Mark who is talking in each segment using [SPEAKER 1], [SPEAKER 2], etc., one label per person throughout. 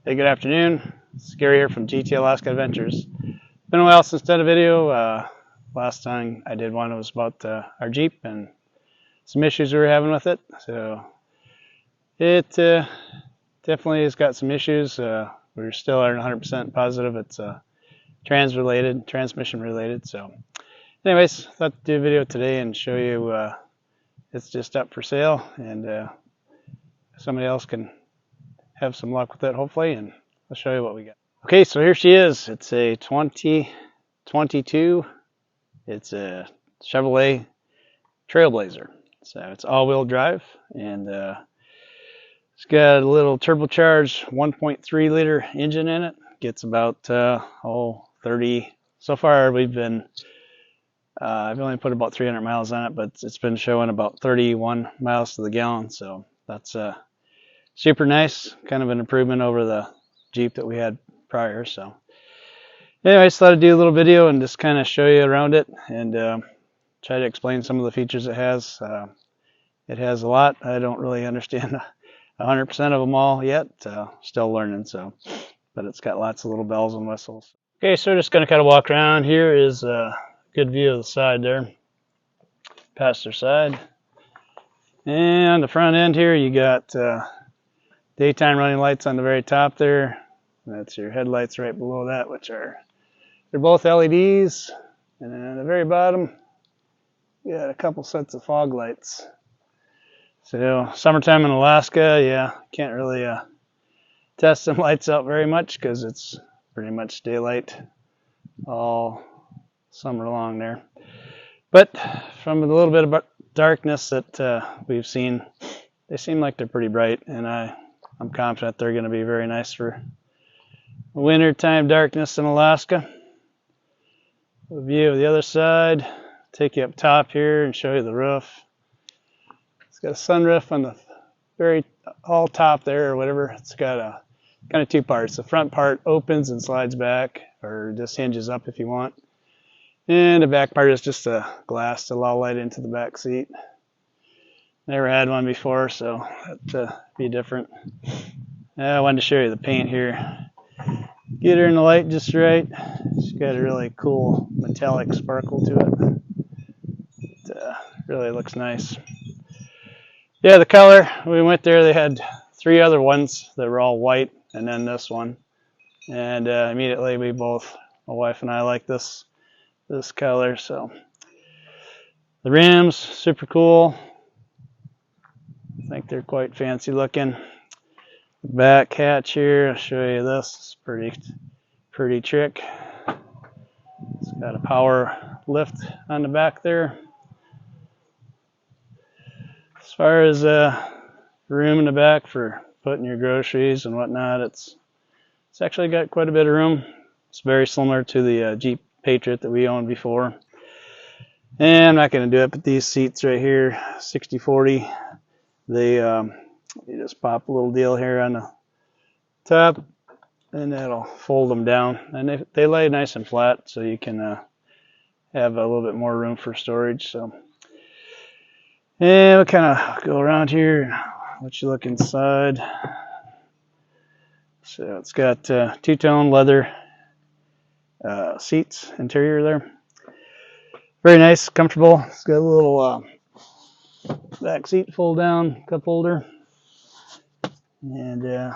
[SPEAKER 1] Hey, good afternoon. It's Gary here from GT Alaska Adventures. Been a while since I did a video. Last time I did one was about our Jeep and some issues we were having with it. So it definitely has got some issues. We still aren't 100% positive it's transmission related. So anyways, thought to do a video today and show you it's just up for sale, and somebody else can have some luck with it hopefully, and I'll show you what we got. Okay, so here she is. It's a 2022. It's a Chevrolet Trailblazer. So it's all-wheel drive, and it's got a little turbocharged 1.3 liter engine in it. Gets about 30. So far we've been I've only put about 300 miles on it, but it's been showing about 31 miles to the gallon, so that's super nice. Kind of an improvement over the Jeep that we had prior. So anyways, thought I'd do a little video and just kind of show you around it and try to explain some of the features it has. It has a lot. I don't really understand 100% of them all yet. Still learning, so, but it's got lots of little bells and whistles. Okay, so we're just going to kind of walk around. Here is a good view of the side there, passenger side. And the front end here, you got daytime running lights on the very top there. That's your headlights right below that, which they're both LEDs. And then at the very bottom, you got a couple sets of fog lights. So summertime in Alaska, yeah, can't really test them lights out very much because it's pretty much daylight all summer long there. But from a little bit of darkness that we've seen, they seem like they're pretty bright, and I'm confident they're going to be very nice for wintertime darkness in Alaska. A view of the other side. Take you up top here and show you the roof. It's got a sunroof on the very all top there, or whatever. It's got kind of two parts. The front part opens and slides back, or just hinges up if you want. And the back part is just a glass to allow light into the back seat. Never had one before, so that'd be different. I wanted to show you the paint here. Get her in the light just right. She's got a really cool metallic sparkle to it. It really looks nice. Yeah, the color, we went there, they had 3 other ones that were all white, and then this one. And immediately we both, my wife and I, like this color. So the rims, super cool. I think they're quite fancy looking. Back hatch here, I'll show you this. It's pretty trick. It's got a power lift on the back there. As far as room in the back for putting your groceries and whatnot, it's actually got quite a bit of room. It's very similar to the Jeep Patriot that we owned before. And I'm not going to do it, but these seats right here, 60/40, you just pop a little deal here on the top, and that'll fold them down. And they lay nice and flat, so you can have a little bit more room for storage. So, and we'll kind of go around here, let you look inside. So it's got two-tone leather seats, interior there. Very nice, comfortable. It's got a little back seat fold down cup holder. And the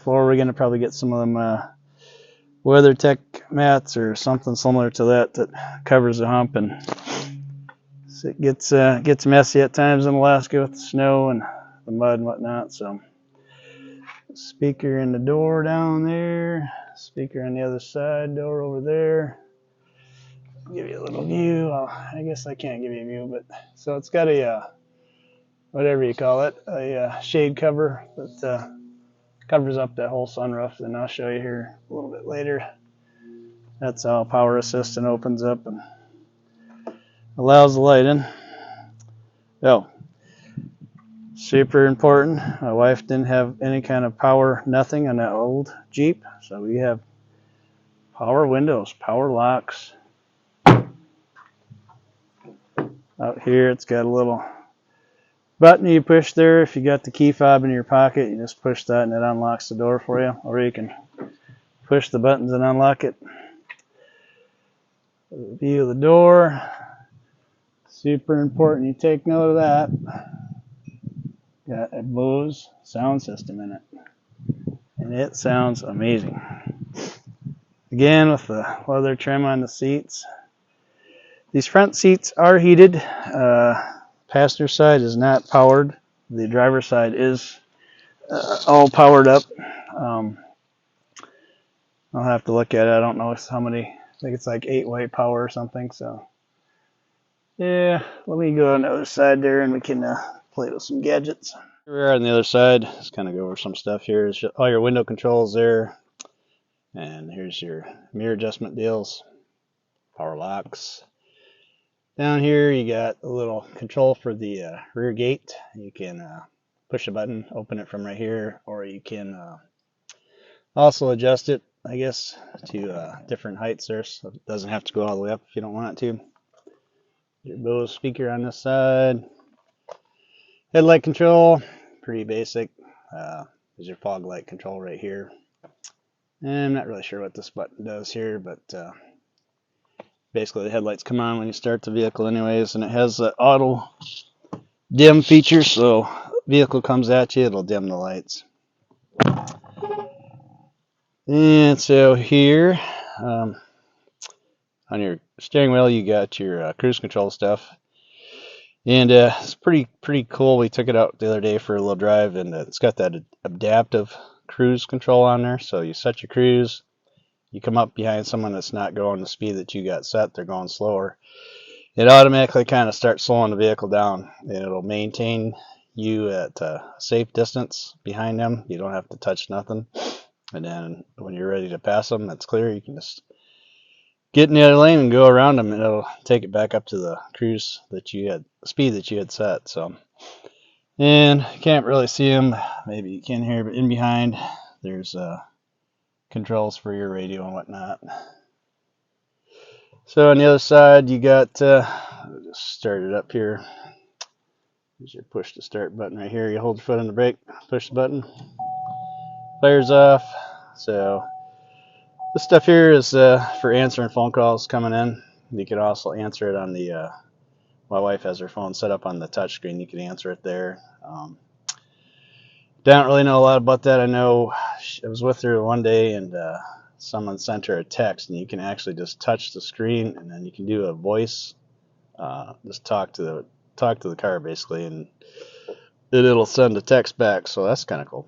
[SPEAKER 1] floor, we're going to probably get some of them WeatherTech mats or something similar to that covers the hump. And so it gets messy at times in Alaska with the snow and the mud and whatnot. So speaker in the door down there, speaker on the other side, door over there. Give you a little view. Well, I guess I can't give you a view, but so it's got a whatever you call it, a shade cover that covers up that whole sunroof, and I'll show you here a little bit later. That's how power assistant opens up and allows the light in. Oh, super important. My wife didn't have any kind of power, nothing on that old Jeep, so we have power windows, power locks. Out here, it's got a little button you push there. If you got the key fob in your pocket, you just push that and it unlocks the door for you, or you can push the buttons and unlock it. View of the door, super important you take note of that. Got a Bose sound system in it, and it sounds amazing. Again, with the leather trim on the seats. These front seats are heated. Passenger side is not powered. The driver's side is all powered up. I'll have to look at it. I don't know how many. I think it's like 8-way power or something. So yeah, let me go on the other side there and we can play with some gadgets. Here we are on the other side. Let's kind of go over some stuff here. It's all your window controls there. And here's your mirror adjustment deals, power locks. Down here you got a little control for the rear gate. You can push a button, open it from right here, or you can also adjust it, I guess, to different heights there, so it doesn't have to go all the way up if you don't want it to. Your Bose speaker on this side. Headlight control, pretty basic. There's your fog light control right here. And I'm not really sure what this button does here, but basically the headlights come on when you start the vehicle anyways, and it has the auto dim feature, so vehicle comes at you, it'll dim the lights. And so here on your steering wheel you got your cruise control stuff, and it's pretty cool. We took it out the other day for a little drive, and it's got that adaptive cruise control on there. So you set your cruise, you come up behind someone that's not going the speed that you got set, they're going slower, it automatically kind of starts slowing the vehicle down, and it'll maintain you at a safe distance behind them. You don't have to touch nothing, and then when you're ready to pass them, it's clear, you can just get in the other lane and go around them, and it'll take it back up to the cruise that you had, speed that you had set. So, and you can't really see them, maybe you can here, but in behind there's controls for your radio and whatnot. So on the other side you got I'll just start it up here. There's your push to start button right here. You hold your foot on the brake, push the button, fires off. So this stuff here is for answering phone calls coming in. You can also answer it on the my wife has her phone set up on the touch screen. You can answer it there. Don't really know a lot about that. I know I was with her one day, and someone sent her a text, and you can actually just touch the screen, and then you can do a voice, just talk to the car basically, and it'll send a text back. So that's kind of cool.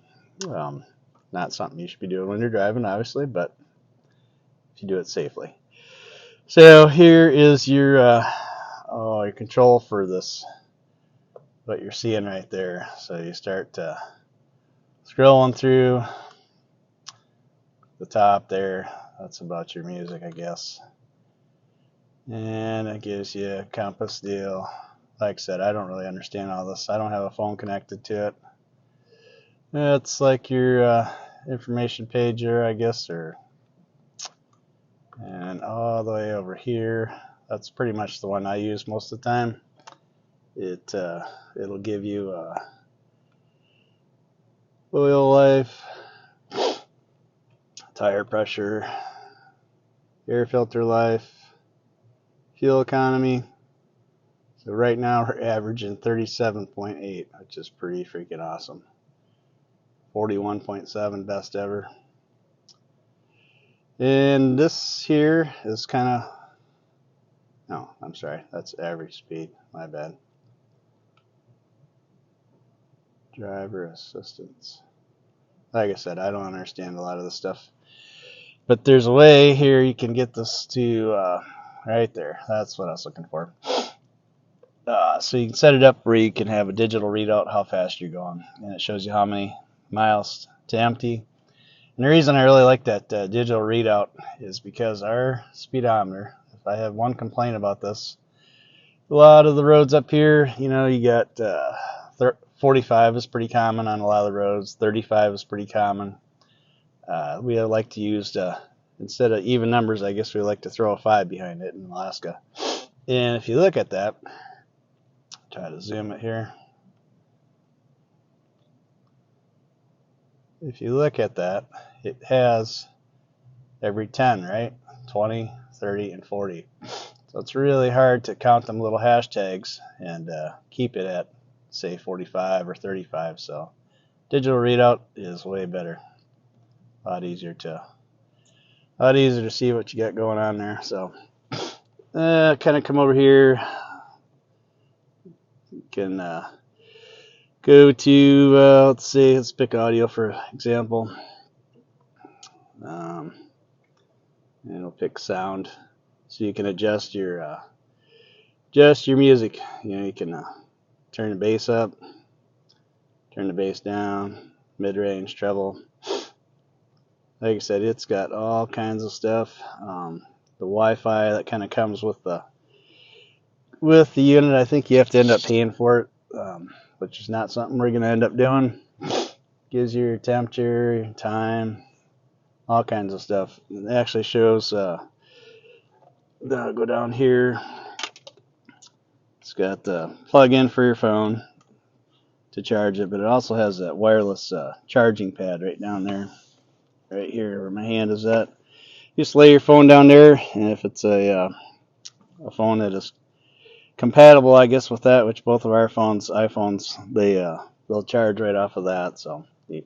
[SPEAKER 1] Not something you should be doing when you're driving, obviously, but if you do it safely. So here is your control for this, what you're seeing right there. So you start scrolling through the top there. That's about your music, I guess. And it gives you a compass deal. Like I said, I don't really understand all this. I don't have a phone connected to it. It's like your information page there, I guess, and all the way over here, that's pretty much the one I use most of the time. It'll give you oil life, tire pressure, air filter life, fuel economy. So right now we're averaging 37.8, which is pretty freaking awesome. 41.7 best ever. And this here is kind of, no, I'm sorry, that's average speed, my bad. Driver assistance. Like I said, I don't understand a lot of this stuff, but there's a way here you can get this to right there. That's what I was looking for. So you can set it up where you can have a digital readout how fast you're going, and it shows you how many miles to empty. And the reason I really like that digital readout is because our speedometer, if I have one complaint about this, a lot of the roads up here, you know, you got 45 is pretty common on a lot of the roads, 35 is pretty common. We like to use, instead of even numbers, I guess we like to throw a 5 behind it in Alaska. And if you look at that, try to zoom it here. if you look at that, it has every 10, right? 20, 30, and 40. So it's really hard to count them little hashtags and keep it at, say, 45 or 35. So digital readout is way better. A lot easier to see what you got going on there. So kind of come over here. You can go to, let's pick audio for example. And it'll pick sound. So you can adjust your music. You know, you can turn the bass up, turn the bass down, mid-range, treble. Like I said, it's got all kinds of stuff. The Wi-Fi that kind of comes with the unit, I think you have to end up paying for it, which is not something we're going to end up doing. Gives you your temperature, your time, all kinds of stuff. It actually shows, I'll go down here. It's got the plug-in for your phone to charge it, but it also has that wireless charging pad right down there, right here where my hand is at. Just lay your phone down there, and if it's a phone that is compatible, I guess, with that, which both of our iPhones, they'll charge right off of that. So you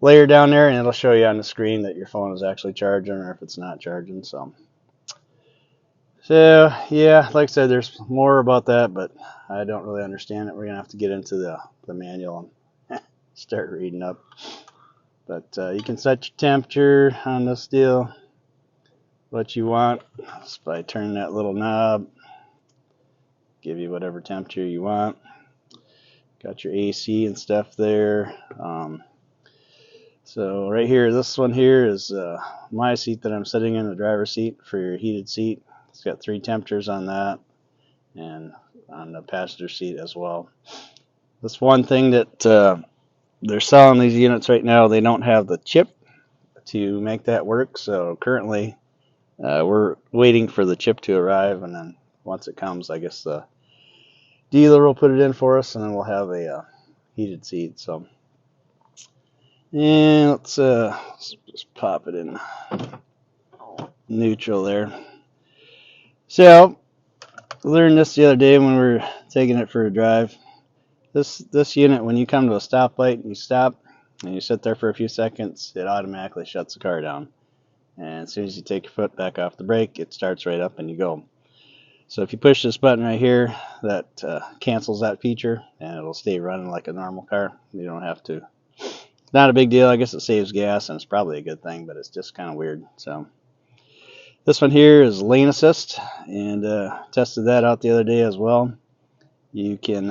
[SPEAKER 1] lay her down there, and it'll show you on the screen that your phone is actually charging, or if it's not charging. So yeah, like I said, there's more about that, but I don't really understand it. We're gonna have to get into the manual and start reading up. But you can set your temperature on this deal, what you want, just by turning that little knob. Give you whatever temperature you want. Got your AC and stuff there. So right here, this one here is my seat that I'm sitting in, the driver's seat for your heated seat. It's got 3 temperatures on that, and on the passenger seat as well. That's one thing that they're selling these units right now. They don't have the chip to make that work. So currently we're waiting for the chip to arrive, and then once it comes, I guess the dealer will put it in for us, and then we'll have a heated seat. So yeah, let's just pop it in neutral there. So I learned this the other day when we were taking it for a drive. This unit, when you come to a stoplight and you stop and you sit there for a few seconds, it automatically shuts the car down. And as soon as you take your foot back off the brake, it starts right up and you go. So if you push this button right here, that cancels that feature, and it'll stay running like a normal car. You don't have to. It's not a big deal. I guess it saves gas, and it's probably a good thing, but it's just kind of weird. So this one here is lane assist, and tested that out the other day as well. You can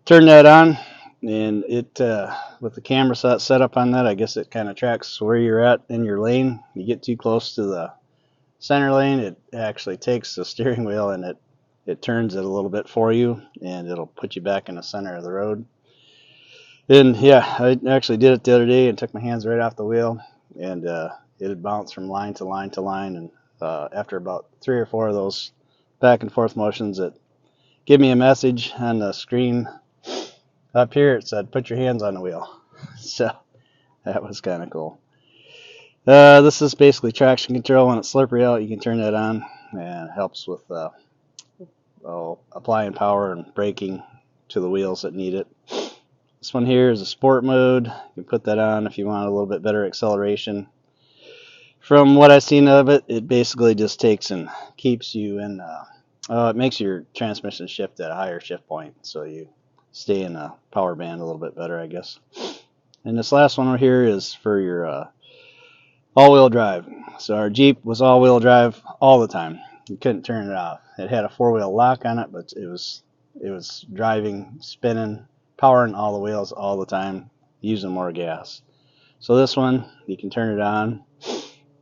[SPEAKER 1] turn that on, and it with the camera set up on that, I guess it kind of tracks where you're at in your lane. You get too close to the center lane, it actually takes the steering wheel and it turns it a little bit for you, and it'll put you back in the center of the road. And yeah, I actually did it the other day and took my hands right off the wheel, and it had bounced from line to line to line, and after about 3 or 4 of those back and forth motions, it gave me a message on the screen up here. It said, "Put your hands on the wheel." So that was kind of cool. This is basically traction control. When it's slippery out, you can turn that on, and it helps with applying power and braking to the wheels that need it. This one here is a sport mode. You can put that on if you want a little bit better acceleration. From what I've seen of it, it basically just takes and keeps you in, it makes your transmission shift at a higher shift point, so you stay in a power band a little bit better, I guess. And this last one right here is for your all-wheel drive. So our Jeep was all-wheel drive all the time. You couldn't turn it off. It had a 4-wheel lock on it, but it was driving, spinning, powering all the wheels all the time, using more gas. So this one, you can turn it on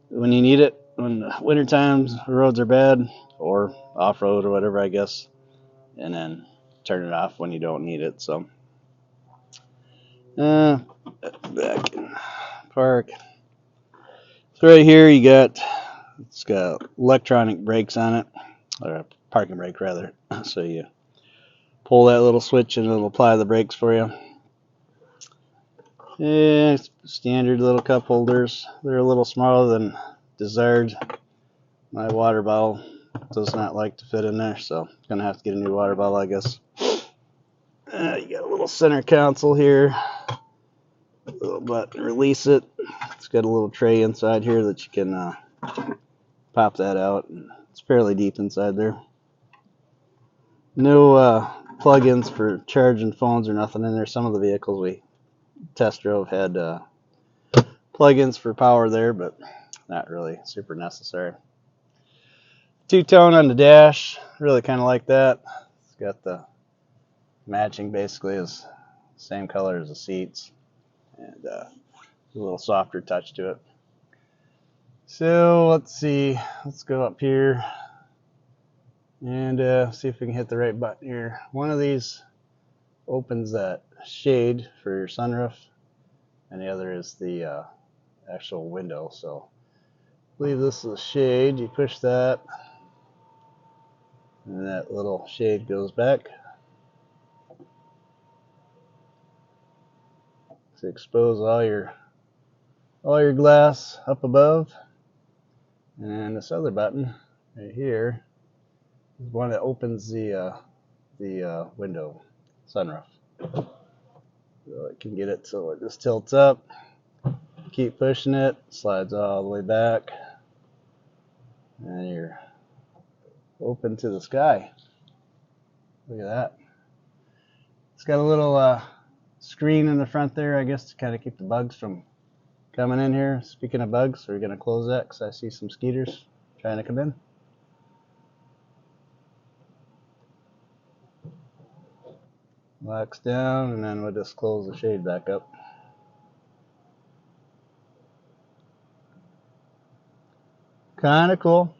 [SPEAKER 1] when you need it, when the winter times the roads are bad, or off-road or whatever, I guess, and then turn it off when you don't need it. So back in park. So right here it's got electronic brakes on it, or a parking brake rather. So you pull that little switch and it'll apply the brakes for you. Yeah, standard little cup holders. They're a little smaller than desired. My water bottle does not like to fit in there, so I'm gonna have to get a new water bottle, I guess. You got a little center console here. A little button, release it. It's got a little tray inside here that you can pop that out. It's fairly deep inside there. No plug-ins for charging phones or nothing in there. Some of the vehicles we test drove had plug-ins for power there, but not really super necessary. Two-tone on the dash, really kind of like that. It's got the matching, basically is same color as the seats, and a little softer touch to it. So let's see, let's go up here and see if we can hit the right button here. One of these opens that shade for your sunroof, and the other is the actual window. So I believe this is the shade. You push that, and that little shade goes back to expose all your glass up above. And this other button right here is one that opens the window sunroof. So it can get it so it just tilts up. Keep pushing it, slides all the way back, and you're open to the sky. Look at that. It's got a little screen in the front there, I guess, to kind of keep the bugs from coming in here. Speaking of bugs, we're going to close that because I see some skeeters trying to come in. Locks down, and then we'll just close the shade back up. Kind of cool.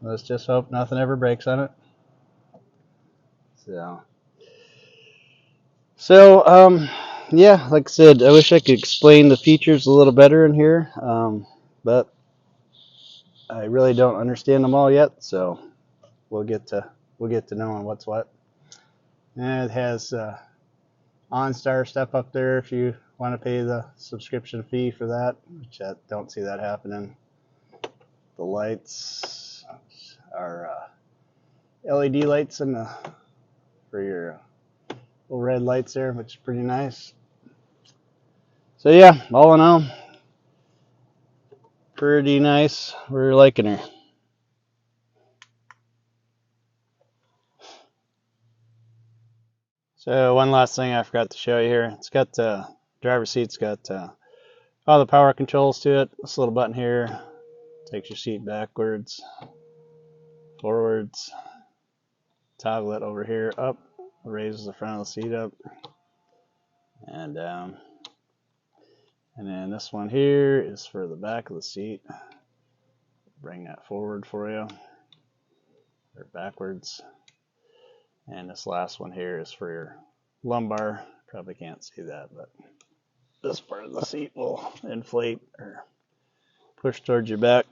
[SPEAKER 1] Let's just hope nothing ever breaks on it. So yeah, like I said, I wish I could explain the features a little better in here, but I really don't understand them all yet. So we'll get to knowing what's what. And it has OnStar stuff up there if you want to pay the subscription fee for that, which I don't see that happening. The lights are LED lights for your little red lights there, which is pretty nice. So yeah, all in all, pretty nice. We're liking her. So one last thing I forgot to show you here. It's got the driver's seat's got all the power controls to it. This little button here takes your seat backwards, forwards. Toggle it over here up, raises the front of the seat up and down. And then this one here is for the back of the seat. Bring that forward for you, or backwards. And this last one here is for your lumbar. Probably can't see that, but this part of the seat will inflate or push towards your back.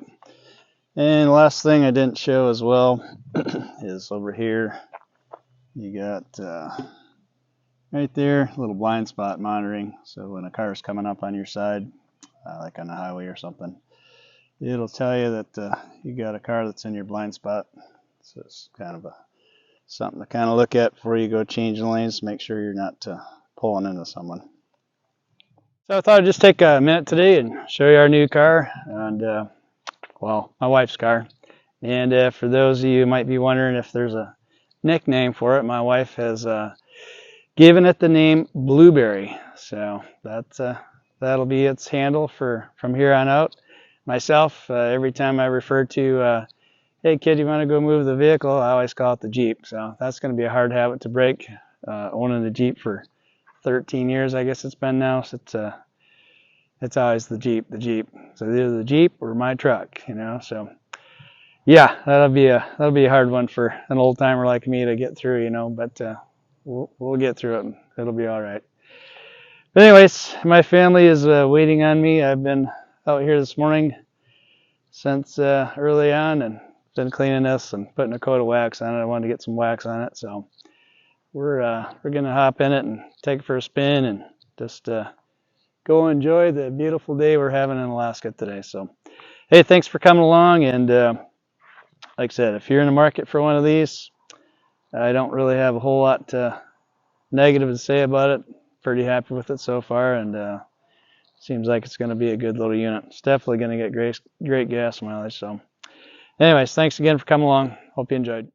[SPEAKER 1] And the last thing I didn't show as well is over here. You got right there a little blind spot monitoring. So when a car is coming up on your side, like on the highway or something, it'll tell you that you got a car that's in your blind spot. So it's kind of something to kind of look at before you go changing lanes. Make sure you're not pulling into someone. So I thought I'd just take a minute today and show you our new car, and well, my wife's car. And for those of you who might be wondering if there's a nickname for it, my wife has given it the name Blueberry. So that'll be its handle from here on out. Myself, every time I refer to hey kid, you want to go move the vehicle, I always call it the Jeep. So that's going to be a hard habit to break. Owning the Jeep for 13 years, I guess it's been now. So it's always the Jeep. So either the Jeep or my truck, you know. So yeah, that'll be a hard one for an old timer like me to get through, you know. But we'll get through it. It'll be all right. But anyways, my family is waiting on me. I've been out here this morning since early on and been cleaning this and putting a coat of wax on it. I wanted to get some wax on it, so we're gonna hop in it and take it for a spin and just go enjoy the beautiful day we're having in Alaska today. So, hey, thanks for coming along. And like I said, if you're in the market for one of these, I don't really have a whole lot negative to say about it. Pretty happy with it so far, and seems like it's going to be a good little unit. It's definitely going to get great gas mileage. So anyways, thanks again for coming along. Hope you enjoyed.